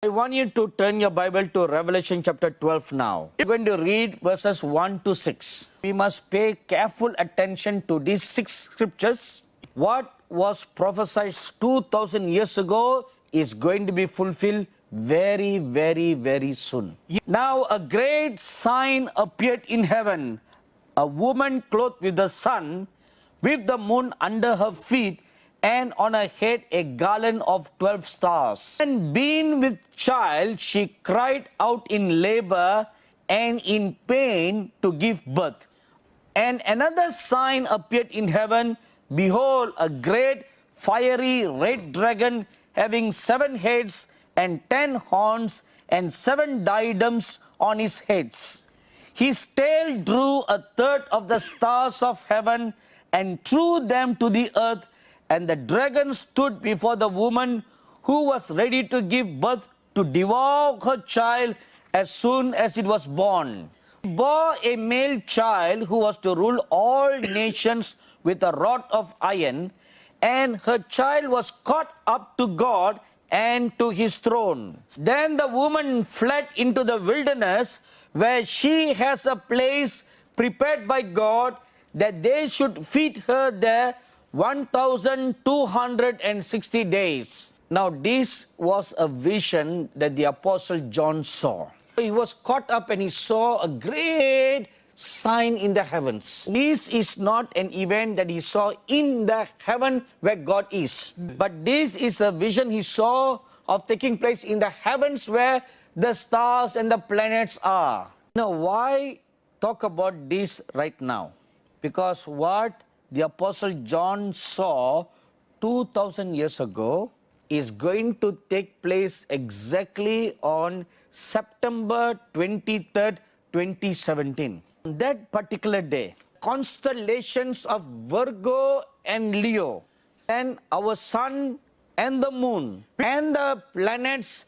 I want you to turn your Bible to Revelation chapter 12 now. We're going to read verses 1 to 6. We must pay careful attention to these 6 scriptures. What was prophesied 2,000 years ago is going to be fulfilled very, very, very soon. Now a great sign appeared in heaven, a woman clothed with the sun, with the moon under her feet, and on her head a garland of 12 stars. And being with child, she cried out in labor and in pain to give birth. And another sign appeared in heaven. Behold, a great fiery red dragon, having 7 heads and 10 horns and 7 diadems on his heads. His tail drew a third of the stars of heaven and threw them to the earth. And the dragon stood before the woman who was ready to give birth to devour her child as soon as it was born. He bore a male child who was to rule all nations with a rod of iron, and her child was caught up to God and to his throne. Then the woman fled into the wilderness, where she has a place prepared by God that they should feed her there 1,260 days. Now this was a vision that the Apostle John saw. He was caught up and he saw a great sign in the heavens. This is not an event that he saw in the heaven where God is, but this is a vision he saw of taking place in the heavens where the stars and the planets are. Now why talk about this right now? Because what the Apostle John saw 2,000 years ago is going to take place exactly on September 23rd, 2017. On that particular day, constellations of Virgo and Leo, and our sun and the moon, and the planets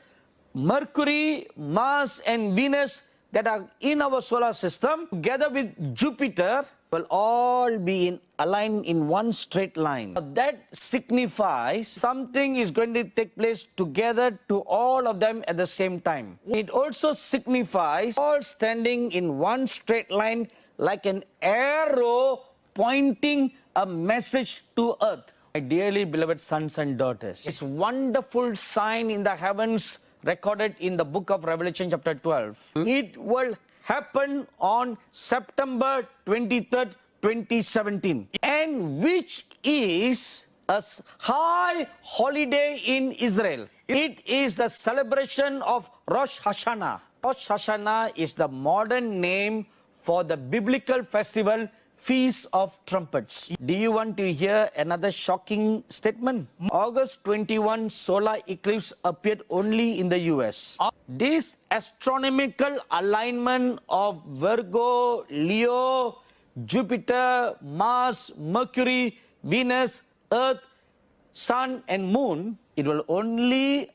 Mercury, Mars, and Venus that are in our solar system, together with Jupiter, will all be aligned in one straight line. That signifies something is going to take place together to all of them at the same time. It also signifies all standing in one straight line like an arrow pointing a message to earth. My dearly beloved sons and daughters, this wonderful sign in the heavens recorded in the book of Revelation chapter 12. It will happen on September 23rd, 2017, and which is a high holiday in Israel. It is the celebration of Rosh Hashanah. Rosh Hashanah is the modern name for the biblical festival Feast of Trumpets. Do you want to hear another shocking statement? August 21 solar eclipse appeared only in the US. This astronomical alignment of Virgo, Leo, Jupiter, Mars, Mercury, Venus, Earth, Sun and Moon, it will only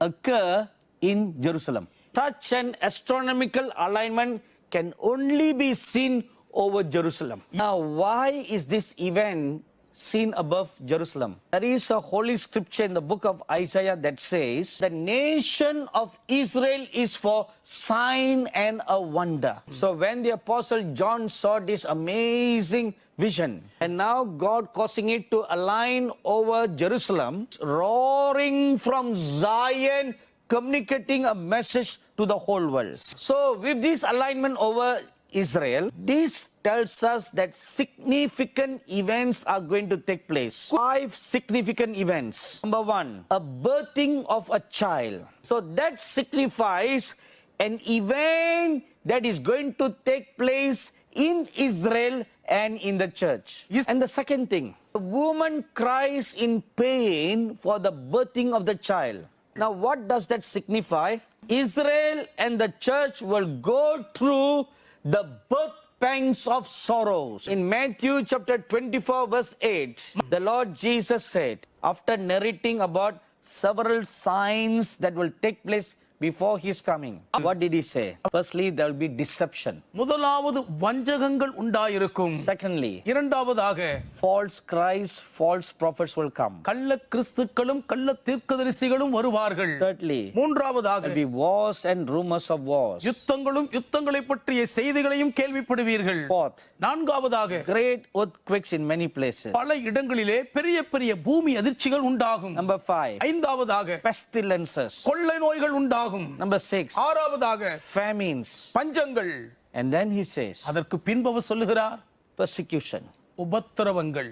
occur in Jerusalem. Such an astronomical alignment can only be seen over Jerusalem. Now, why is this event seen above Jerusalem? There is a holy scripture in the book of Isaiah that says, the nation of Israel is for sign and a wonder. So when the Apostle John saw this amazing vision, and now God causing it to align over Jerusalem, roaring from Zion, communicating a message to the whole world. So with this alignment over Israel, this tells us that significant events are going to take place. 5 significant events. Number 1, a birthing of a child. So that signifies an event that is going to take place in Israel and in the church. Yes. And the second thing, the woman cries in pain for the birthing of the child. Now what does that signify? Israel and the church will go through the birth pangs of sorrows. In Matthew chapter 24 verse 8, the Lord Jesus said, after narrating about several signs that will take place before his coming. What did he say? Firstly, there will be deception. முதலாவது வஞ்சகங்கள் உண்டாயிருக்கும். Secondly, இரண்டாவதாக false Christ, false prophets will come. கள்ள கிறிஸ்துக்களும் கள்ள தீர்க்கதரிசிகளும் வருவார்கள். Thirdly, மூன்றாவதாக there will be wars and rumors of wars. யுத்தங்களும் யுத்தங்களை பற்றிய செய்திகளையும் கேள்விப்படுவீர்கள். Fourth, நான்காவதாக great earthquakes in many places. பல இடங்களிலே பெரிய பெரிய பூமி அதிர்ச்சிகள் உண்டாகும். Number 5, ஐந்தாவதாக pestilences. கொள்ளை நோய்கள் உண்டாகும். Number 6, ஆறாவதாக famines. பஞ்சங்கள். And then he says, அதற்கு பின்பு அவர் சொல்லுகிறார் persecution. உபத்திரவங்கள்.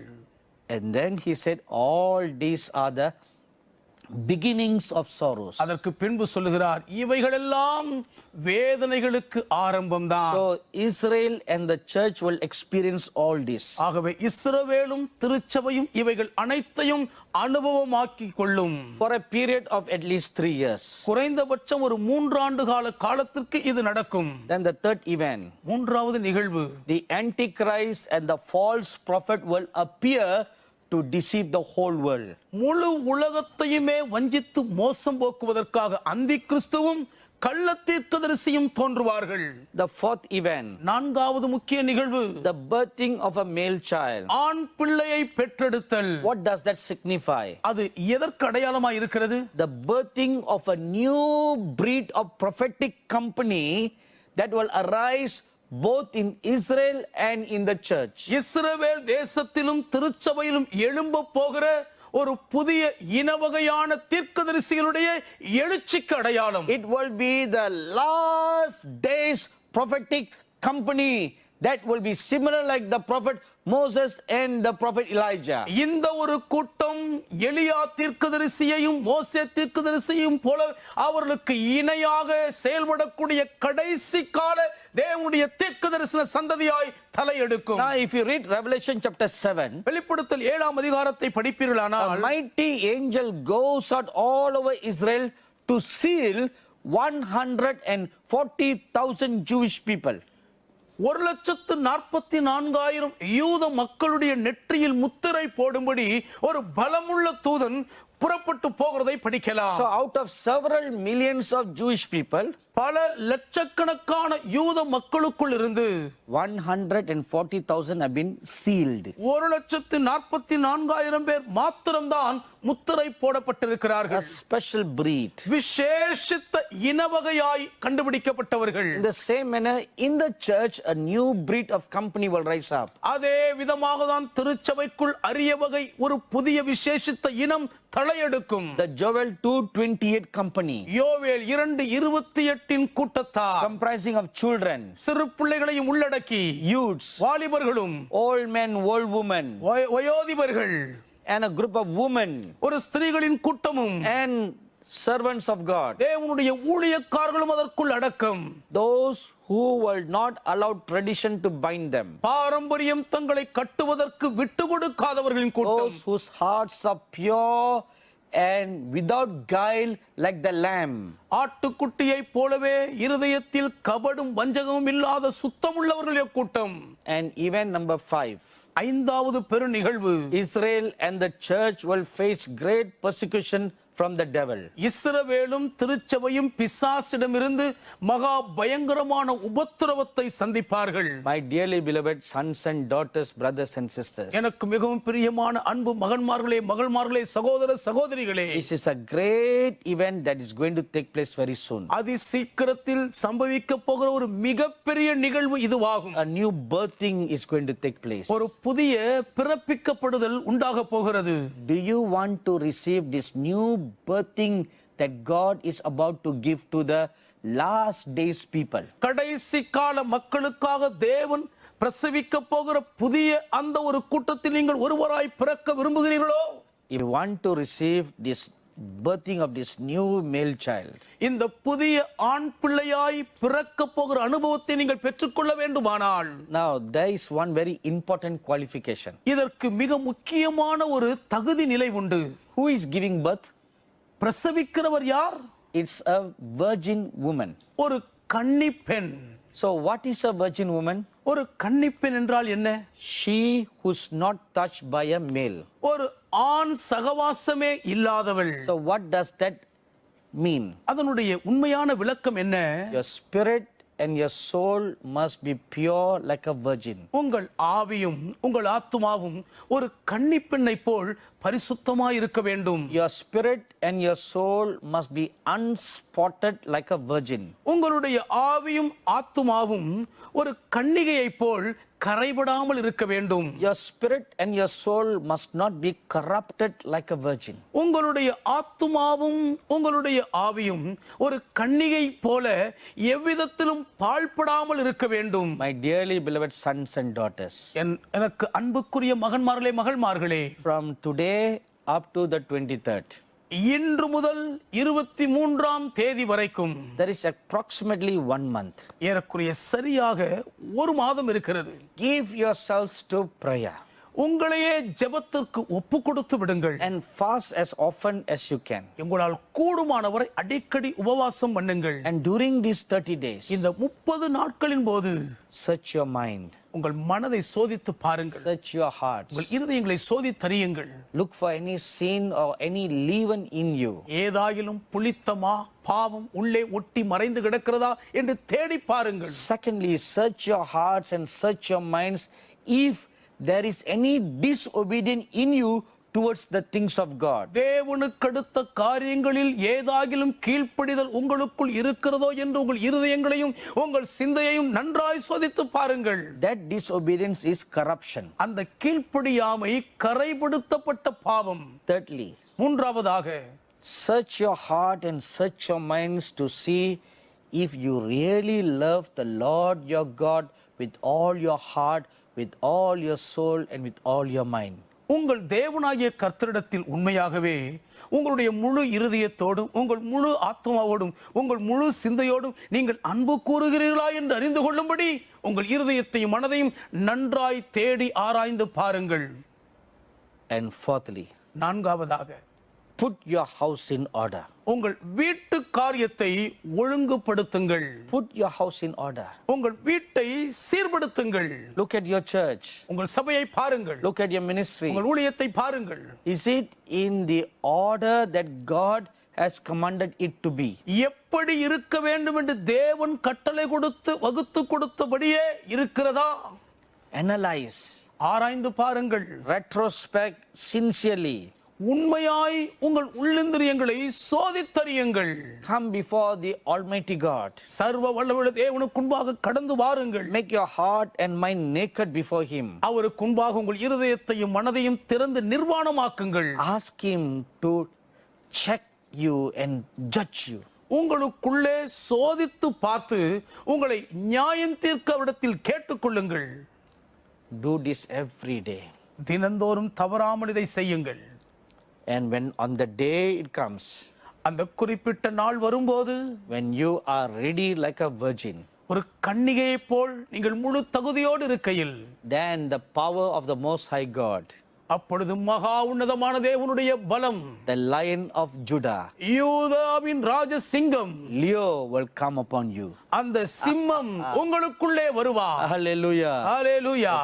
And then he said, all these are the beginnings of sorrows. அதற்கு பின்பு சொல்லுகிறார் இவைகளெல்லாம் வேதனைகளுக்கு ஆரம்பம்தான். So Israel and the church will experience all this. ஆகவே இஸ்ரவேலும் திருச்சபையும் இவைகள் அனைத்தையும் அனுபவமாக்கிக் கொள்ளும். For a period of at least 3 years. குறைந்தபட்சம் ஒரு 3 ஆண்டு கால காலத்திற்கு இது நடக்கும். Then the third event, மூன்றாவது நிகழ்வு, the Antichrist and the false prophet will appear to deceive the whole world. முழு உலகத்தையுமே வஞ்சித்து மோசம் போக்குவதற்காக அந்தி கிறிஸ்துவும் கள்ள தீர்க்கதரிசியும் தோன்றுவார்கள். The fourth event, நான்காவது முக்கிய நிகழ்வு, the birthing of a male child. ஆண் பிள்ளையை பெற்றெடுத்தல். What does that signify? அது எதற்கு அடையாளமாய் இருக்கிறது? The birthing of a new breed of prophetic company that will arise both in Israel and in the church. இஸ்ரவேல் தேசத்திலும் திருச்சபையிலும் எழும்ப போகிற ஒரு புதிய இனவகையான தீர்க்கதரிசிகளுடைய எழுச்சிக்கு அடையாளம். It will be the last days prophetic company that will be similar like the prophet Moses and the prophet Elijah. இந்த ஒரு கூட்டம் எலியா தீர்க்கதரிசியையும் மோசே தீர்க்கதரிசியையும் போல அவர்களுக்கு இணையாக செயல்படக்கூடிய கடைசி கால தேவனுடைய தீர்க்கதரிசன சந்ததியாய் தலையெடுக்கும். Now if you read Revelation chapter 7, வெளிப்படுத்தல் 7ஆம் அதிகாரத்தை படிப்பீர்களானால், a mighty angel goes out all over Israel to seal 140,000 Jewish people. 1,44,000 யூத மக்களுடைய நெற்றியில் முத்திரை போடும்படி ஒரு பலமுள்ள தூதன் புறப்பட்டு போகிறதை படிக்கலாம். So out of several millions of Jewish people, பல லட்சக்கணக்கான யூத மக்களுக்குள் இருந்து 140,000 have been sealed. 1,44,000 பேர் மாத்திரம்தான் முத்திரை போடப்பட்டிருக்கிறார்கள். A special breed. விசேஷித்த இனவகையாய் கண்டுபிடிக்கப்பட்டவர்கள். In the same manner, in the church, a new breed of company will rise up. அதே விதமாக தான் திருச்சபைக்குள் அரிய வகை ஒரு புதிய விசேஷித்த இனம் தலையெடுக்கும். The Joel 2:28 company, யோவேல் 2:28 கூட்டத்தார், comprising of children, சிறு பிள்ளைகளையும் உள்ளடக்கி, youths, வாலிபர்களும், old men, old women, வயோதிபர்கள், and a group of women, ஒரு ஸ்திரீகளின் கூட்டமும், and servants of God. தேவனுடைய ஊழியக்காரர்களும் அதற்குள் அடக்கம். Those who will not allow tradition to bind them. பாரம்பரியம் தங்களை கட்டுவதற்கு விட்டு கொடுக்காதவர்களின் கூட்டம். Those whose hearts are pure and without guile like the lamb. ஆட்டுக்குட்டியை போலவே இருதயத்தில் கபடும் வஞ்சகமும் இல்லாத சுத்தமுள்ளவர்களுடைய கூட்டம். And event number 5. ஐந்தாவது பெரு நிகழ்வு, Israel and the church will face great persecution from the devil. இஸ்ரவேலும் திருச்சபையும் பிசாசிடமிருந்து மகா பயங்கரமான உபத்திரவத்தை சந்திப்பார்கள். My dearly beloved sons and daughters, brothers and sisters, எனக்கு மிகவும் பிரியமான அன்பு மகன்மார்களே, மகள்மார்களே, சகோதர சகோதரிகளே, this is a great event that is going to take place very soon. அதி சீக்கிரத்தில் சம்பவிக்க போகிற ஒரு மிகப்பெரிய நிகழ்வு இதுவாகும். A new birthing is going to take place. ஒரு புதிய பிறப்பிக்கப்படுதல் உண்டாக போகிறது. Do you want to receive this new birthing that God is about to give to the last days people? கடைசி கால மக்களுக்காக தேவன் பிரசவிக்க போகிற புதிய அந்த ஒரு கூட்டத்தில் நீங்கள் ஒருவராய் பிறக்க விரும்புகிறீர்களோ? If you want to receive this birthing of this new male child, இந்த புதிய ஆண் பிள்ளையாய் பிறக்க போகிற அனுபவத்தை நீங்கள் பெற்றுக்கொள்ள வேண்டுமானால், now there is one very important qualification. இதற்கு மிக முக்கியமான ஒரு தகுதி நிலை உண்டு. Who is giving birth? பிரசவிக்கிறவர் யார்? It's a virgin woman. ஒரு கன்னி பெண். So what is a virgin woman? ஒரு கன்னி பெண் என்றால் என்ன? She who's not touched by a male. ஒரு ஆண் சகவாசமே இல்லாதவள். So what does that mean? அதனுடைய உண்மையான விளக்கம் என்ன? Your spirit and your soul must be pure like a virgin. உங்கள் ஆவியும் உங்கள் ஆத்துமாவும் ஒரு கன்னிப் பெண்ணை போல் பரிசுத்தமாய் இருக்க வேண்டும். Your spirit and your soul must be unspotted like a virgin. உங்களுடைய ஆவியும் ஆத்துமாவும் ஒரு கன்னிகையைப் போல் கரைபடாமல் இருக்க வேண்டும். Your spirit and your soul must not be corrupted like a virgin. உங்களுடைய ஆத்துமாவும் உங்களுடைய ஆவியும் ஒரு கன்னிகை போல எவ்விதத்திலும் பாழ்படாமல் இருக்க வேண்டும். My dearly beloved sons and daughters, எனக்கு அன்புக்குரிய மகன்மார்களே மகள்மார்களே, from today up to the 23rd, இன்று முதல் 23ஆம் தேதி வரைக்கும் there is approximately 1 month. ஏறக்குறைய சரியாக ஒரு மாதம் இருக்கிறது. Give yourselves to prayer உங்களையே ஜெபத்திற்கு ஒப்பு கொடுத்து விடுங்கள். and fast as often as you can. உங்களால் கூடுமானவரை அடிக்கடி உபவாசம் பண்ணுங்கள். And during these 30 days, இந்த 30 நாட்களின் போது search your mind, உங்கள் மனதை சோதித்து பாருங்கள். search your hearts, உங்கள் இருதயங்களை சோதித்தறியுங்கள். look for any sin or any leaven in you. ஏதாயிலும் புளித்தமா பாவம் உள்ளே ஒட்டி மறைந்து கிடக்கிறதா என்று தேடி பாருங்கள். Secondly, search your hearts and search your minds if there is any disobedience in you towards the things of God. தேவனுக்கு அடுத்த காரியங்களில் ஏதாகிலும் கீழ்ப்படிதல் உங்களுக்குள் இருக்கிறதோ என்று உங்கள் இருதயங்களையும் உங்கள் சிந்தையையும் நன்றாய் சோதித்து பாருங்கள். That disobedience is corruption. அந்த கீழ்ப்படியாமை கரைப்படுத்தப்பட்ட பாவம். Thirdly, மூன்றாவதாக, search your heart and search your minds to see if you really love the Lord your God with all your heart, with all your soul and with all your mind. உங்கள் தேவனாகிய கர்த்தரிடத்தில் உண்மையாகவே உங்களுடைய முழு இருதயத்தோடும் உங்கள் முழு ஆத்மாவோடும் உங்கள் முழு சிந்தையோடும் நீங்கள் அன்பு கூறுகிறீர்களா என்று அறிந்து கொள்ளும்படி உங்கள் இருதயத்தையும் மனதையும் நன்றாய் தேடி ஆராய்ந்து பாருங்கள். And fourthly, நான்காவதாக, put your house in order. உங்கள் வீட்டு காரியத்தை ஒழுங்குபடுத்துங்கள். Put your house in order. உங்கள் வீட்டை சீர்படுத்துங்கள். Look at your church. உங்கள் சபையை பாருங்கள். Look at your ministry. உங்கள் ஊழியத்தை பாருங்கள். Is it in the order that God has commanded it to be? எப்படி இருக்க வேண்டும் என்று தேவன் கட்டளை கொடுத்து வகுத்து கொடுத்தபடியே இருக்கிறதா? Analyze, ஆராய்ந்து பாருங்கள். retrospect sincerely. உண்மையாய் உங்கள் உள்ளிந்திரியங்களை சோதித்தறியுங்கள். Come before the Almighty God. சர்வ வல்லமையுள்ள தேவனுக்கு முன்பாக கடந்து வாருங்கள். Make your heart and mind naked before Him. அவருக்கு முன்பாக உங்கள் இருதயத்தையும் மனதையும் திறந்து நிர்வாணமாக்குங்கள். Ask Him to check you and judge you. உங்களுக்குள்ளே சோதித்து பார்த்து உங்களை நியாயம் தீர்க்க இடத்தில் கேட்டுக்கொள்ளுங்கள். Do this every day. தினந்தோறும் தவறாமல் இதை செய்யுங்கள். And when on the day it comes, அந்த குறிப்பிட்ட நாள் வரும்போது, when you are ready like a virgin, ஒரு கன்னிகையைப் போல் நீங்கள் முழு தகுதியோடு இருக்கையில், then the power of the Most High God, அப்பொழுது மகா உன்னதமான தேவனுடைய பலம், the Lion of Judah, யூதாவின் Rajasingham, Leo, will come upon you. அந்த சிம்மம் உங்களுக்குள்ளே வருவார். Hallelujah. ஹல்லேலூயா.